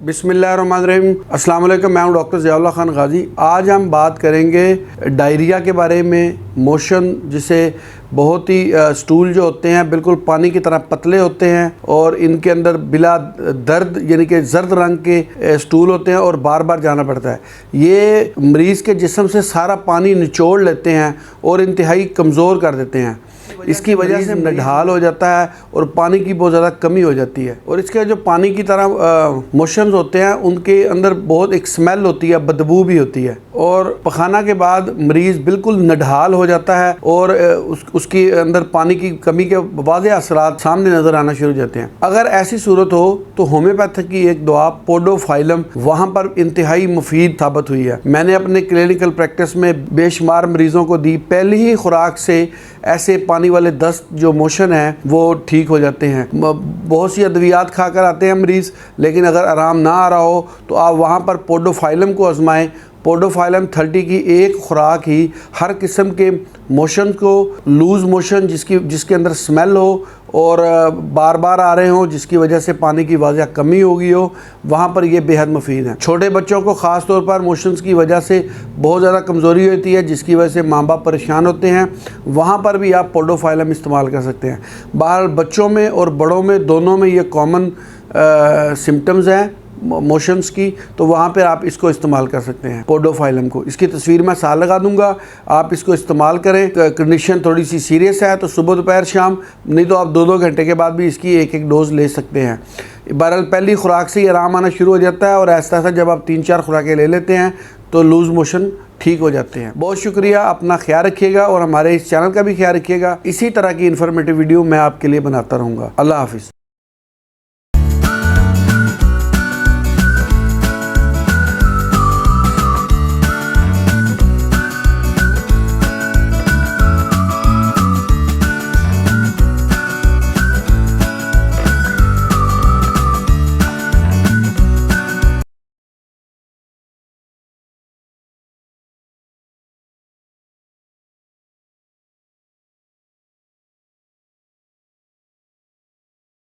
बिस्मिल्लाहिर्रहमानिर्रहीम। अस्सलाम वालेकुम। मैं हूं डॉक्टर ज़ियाउल्लाह खान गाज़ी। आज हम बात करेंगे डायरिया के बारे में। मोशन जिसे बहुत ही स्टूल जो होते हैं बिल्कुल पानी की तरह पतले होते हैं और इनके अंदर बिला दर्द यानी कि जर्द रंग के स्टूल होते हैं और बार बार जाना पड़ता है। ये मरीज़ के जिस्म से सारा पानी निचोड़ लेते हैं और इंतहाई कमज़ोर कर देते हैं। इसकी वजह से नढाल हो जाता है और पानी की बहुत ज़्यादा कमी हो जाती है। और इसके जो पानी की तरह मोशंस होते हैं उनके अंदर बहुत एक स्मेल होती है, बदबू भी होती है और पखाना के बाद मरीज़ बिल्कुल नढाल हो जाता है और उसके अंदर पानी की कमी के वाज़ेह असरात सामने नज़र आना शुरू हो जाते हैं। अगर ऐसी सूरत हो तो होम्योपैथिक की एक दवा पोडोफाइलम वहाँ पर इंतहाई मुफीद साबित हुई है। मैंने अपने क्लिनिकल प्रैक्टिस में बेशुमार मरीज़ों को दी। पहली ही खुराक से ऐसे पानी वाले दस्त जो मोशन है वो ठीक हो जाते हैं। बहुत सी अद्वियात खाकर आते हैं मरीज़, लेकिन अगर आराम ना आ रहा हो तो आप वहाँ पर पोडोफाइलम को आजमाएं। पोडोफाइलम 30 की एक खुराक ही हर किस्म के मोशन को, लूज़ मोशन जिसके अंदर स्मेल हो और बार बार आ रहे हों जिसकी वजह से पानी की वाज़ह कमी हो गई हो, वहाँ पर ये बेहद मुफीद है। छोटे बच्चों को ख़ास तौर पर मोशंस की वजह से बहुत ज़्यादा कमज़ोरी होती है जिसकी वजह से माँ बाप परेशान होते हैं, वहाँ पर भी आप पोडोफाइलम इस्तेमाल कर सकते हैं। बहरहाल बच्चों में और बड़ों में दोनों में ये कॉमन सिम्टम्स हैं मोशंस की, तो वहाँ पर आप इसको इस्तेमाल कर सकते हैं पोडोफाइलम को। इसकी तस्वीर मैं साथ लगा दूंगा, आप इसको इस्तेमाल करें। कंडीशन थोड़ी सी सीरियस है तो सुबह दोपहर शाम, नहीं तो आप 2-2 घंटे के बाद भी इसकी एक डोज ले सकते हैं। बहरहाल पहली खुराक से ही आराम आना शुरू हो जाता है और ऐसा ऐसा जब आप 3-4 खुराकें ले लेते हैं तो लूज़ मोशन ठीक हो जाते हैं। बहुत शुक्रिया, अपना ख्याल रखिएगा और हमारे इस चैनल का भी ख्याल रखिएगा। इसी तरह की इन्फॉर्मेटिव वीडियो मैं आपके लिए बनाता रहूँगा। अल्लाह हाफिज़।